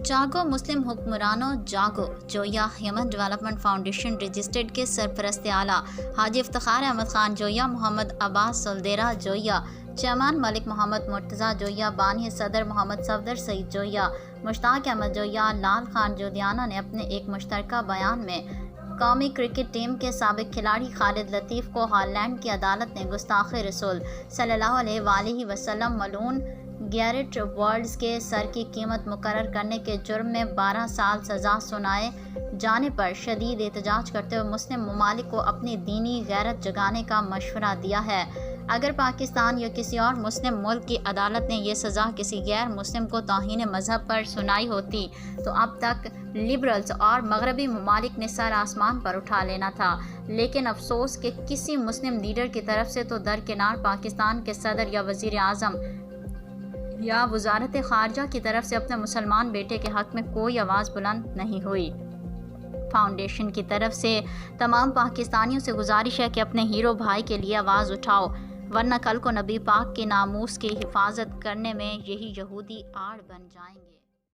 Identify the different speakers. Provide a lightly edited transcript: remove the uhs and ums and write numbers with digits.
Speaker 1: جاگو مسلم حکمرانوں جاگو جویا human development foundation registered کے سرپرست اعلیٰ حاجی افتخار احمد خان جویا، محمد عباس سولدیرہ جویا، چیئرمین ملک محمد مرتضیٰ جویا، بانی صدر محمد صفدر سعید جویا، مشتاق احمد جویا، لال خان جودیانہ نے اپنے ایک مشترکہ بیان میں قومی کرکٹ ٹیم کے سابق کھلاڑی خالد لطیف کو ہالینڈ کی عدالت نے گستاخ رسول صلی اللہ علیہ وآلہ وسلم ملعون گیرٹ وائلڈز کے سر کی قیمت مقرر کرنے کے جرم میں 12 سال سزا سنائے جانے پر شدید احتجاج کرتے ہوئے مسلم ممالک کو اپنی دینی غیرت جگانے کا مشورہ دیا ہے۔ اگر پاکستان یا کسی اور مسلم ملک کی عدالت نے یہ سزا کسی غیر مسلم کو توہین مذہب پر سنائی ہوتی تو اب تک لبرلز اور مغربی ممالک نے سر آسمان پر اٹھا لینا تھا، لیکن افسوس کہ کسی مسلم لیڈر کی طرف سے تو درکنار پاکستان کے صدر یا وزیر اعظم یا وزارت خارجہ کی طرف سے اپنے مسلمان بیٹے کے حق میں کوئی آواز بلند نہیں ہوئی۔ فاؤنڈیشن کی طرف سے تمام پاکستانیوں سے گزارش ہے کہ اپنے ہیرو بھائی کے لیے آواز اٹھاؤ، ورنہ کل کو نبی پاک کے ناموس کی حفاظت کرنے میں یہی یہودی آڑ بن جائیں گے۔